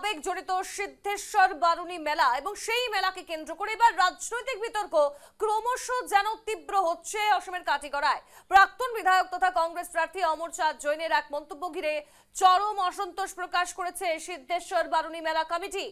আবেগ জড়িত সিদ্ধেশ্বর বারুণী মেলা এবং সেই মেলাকে কেন্দ্র করে এবার রাজনৈতিক বিতর্ক ক্রমশ যেন তীব্র হচ্ছে অসমের কাটিগড়ায়। প্রাক্তন বিধায়ক তথা কংগ্রেস প্রার্থী অমর চাঁদ জৈনের এক মন্তব্য ঘিরে চরম অসন্তোষ প্রকাশ করেছে সিদ্ধেশ্বর বারুণী মেলা কমিটি।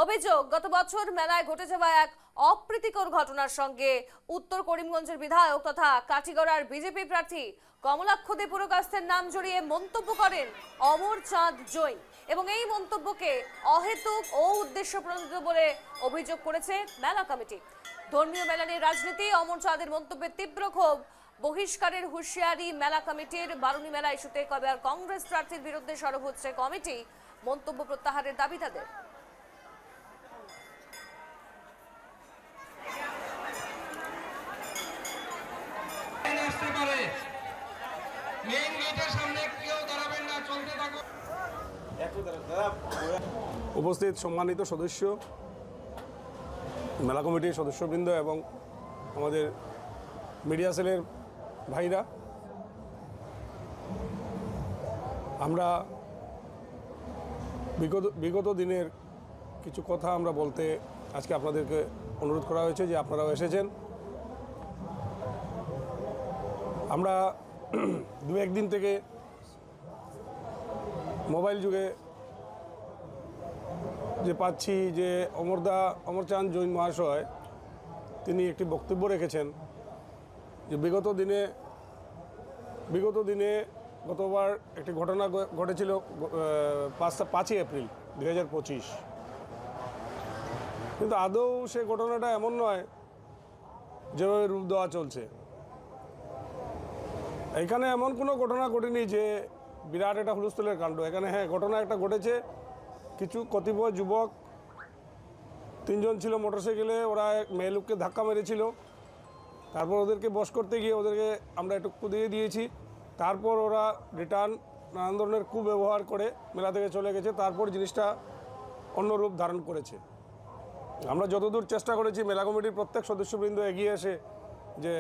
অভিযোগ, গত বছর মেলায় ঘটে যাওয়া এক অপ্রীতিকর ঘটনার সঙ্গে উত্তর করিমগঞ্জের বিধায়ক তথা কাটিগড়ার বিজেপি প্রার্থী কমলাক্ষ দে পুরকাস্তের নাম জড়িয়ে মন্তব্য করেন অমর চাঁদ জৈন এবং এই মন্তব্যকে অহেতুক ও উদ্দেশ্যপ্রণোদিত বলে অভিযোগ করেছে মেলা কমিটি। ধর্মীয় মেলা নিয়ে রাজনীতি, অমর চাঁদের মন্তব্যে তীব্র ক্ষোভ, বহিষ্কারের হুঁশিয়ারি মেলা কমিটির। বারুণী মেলা ইস্যুতে কবে আর কংগ্রেস প্রার্থীর বিরুদ্ধে সরব হচ্ছে কমিটি, মন্তব্য প্রত্যাহারের দাবি তাদের। উপস্থিত সম্মানিত সদস্য, মেলা কমিটির সদস্যবৃন্দ এবং আমাদের মিডিয়া সেলের ভাইরা, আমরা বিগত দিনের কিছু কথা আমরা বলতে আজকে আপনাদেরকে অনুরোধ করা হয়েছে যে আপনারাও এসেছেন। আমরা দু একদিন থেকে মোবাইল যুগে যে পাচ্ছি যে অমর চাঁদ জৈন মহাশয় তিনি একটি বক্তব্য রেখেছেন যে বিগত দিনে গতবার একটি ঘটনা ঘটেছিল 5ই এপ্রিল 2025, কিন্তু আদৌ সে ঘটনাটা এমন নয় যেভাবে রূপ দেওয়া চলছে। এখানে এমন কোনো ঘটনা ঘটেনি যে বিরাট একটা হুলস্থুলের কাণ্ড। এখানে হ্যাঁ, ঘটনা একটা ঘটেছে, কিছু কতিপয় যুবক 3 জন ছিল মোটরসাইকেলে, ওরা এক মেয়ে লোককে ধাক্কা মেরেছিল। তারপর ওদেরকে বশ করতে গিয়ে ওদেরকে আমরা একটু কুদিয়ে দিয়েছি। তারপর ওরা রিটার্ন নানান ধরনের কুব্যবহার করে মেলা থেকে চলে গেছে। তারপর জিনিসটা অন্য রূপ ধারণ করেছে। আমরা যতদূর চেষ্টা করেছি মেলা কমিটির প্রত্যেক সদস্যবৃন্দ এগিয়ে এসে যে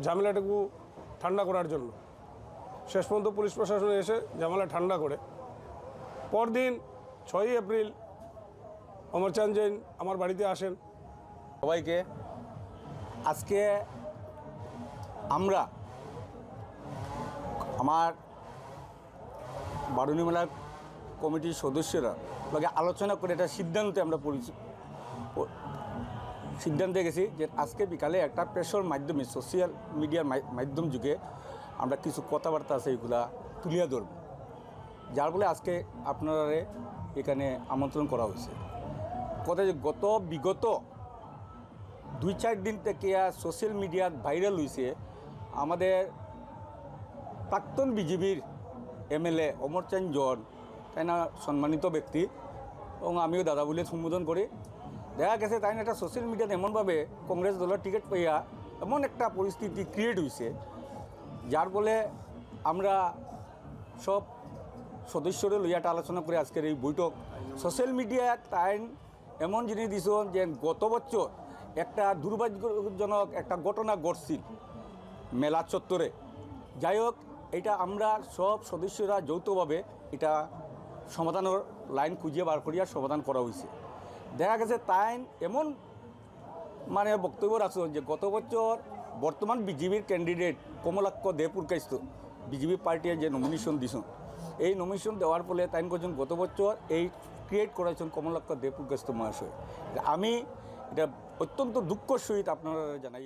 ঝামেলাটুকু ঠান্ডা করার জন্য, শেষ পর্যন্ত পুলিশ প্রশাসন এসে ঝামেলা ঠান্ডা করে পরদিন 6ই এপ্রিল অমর চাঁদ জৈন আমার বাড়িতে আসেন। সবাইকে আজকে আমরা আমার বারুণী মেলা কমিটির সদস্যরা লগে আলোচনা করে একটা সিদ্ধান্তে আমরা সিদ্ধান্তে গেছি যে আজকে বিকালে একটা প্রেসের মাধ্যমে, সোশ্যাল মিডিয়ার মাধ্যম যুগে আমরা কিছু কথাবার্তা আছে এগুলা তুলিয়া ধরব, যার ফলে আজকে আপনারা এখানে আমন্ত্রণ করা হয়েছে। কথা যে বিগত 2-4 দিন থেকে সোশ্যাল মিডিয়াত ভাইরাল হয়েছে আমাদের প্রাক্তন বিজেপির MLA অমর চাঁদ জৈন, তাই না সম্মানিত ব্যক্তি এবং আমিও দাদা বলে সম্বোধন করি। দেখা গেছে তাই না একটা সোশ্যাল মিডিয়াতে এমনভাবে কংগ্রেস দলের টিকিট পাইয়া এমন একটা পরিস্থিতি ক্রিয়েট হয়েছে, যার ফলে আমরা সব সদস্যরা লইয়াটা আলোচনা করে আজকের এই বৈঠক। সোশ্যাল মিডিয়ায় তাই এমন জিনিস দিছ যে গত বছর একটা দুর্ভাগ্যজনক একটা ঘটনা ঘটছিল মেলা চত্বরে। যাই হোক, এটা আমরা সব সদস্যরা যৌথভাবে এটা সমাধানের লাইন খুঁজিয়ে বার করিয়া সমাধান করা হয়েছে। দেখা গেছে তাই এমন মানে বক্তব্য রাখছ যে গত বছর বর্তমান বিজেপির ক্যান্ডিডেট কমলাক্ষ দে পুরকাস্ত বিজেপি পার্টির যে নমিনেশন দিছেন, এই নমিনেশন দেওয়ার ফলে তাই করছেন গত বছর এই ক্রিয়েট করেছেন কমলাক্ষ দে পুরকাস্ত মহাশয়। আমি এটা অত্যন্ত দুঃখের সহিত আপনারা জানাই।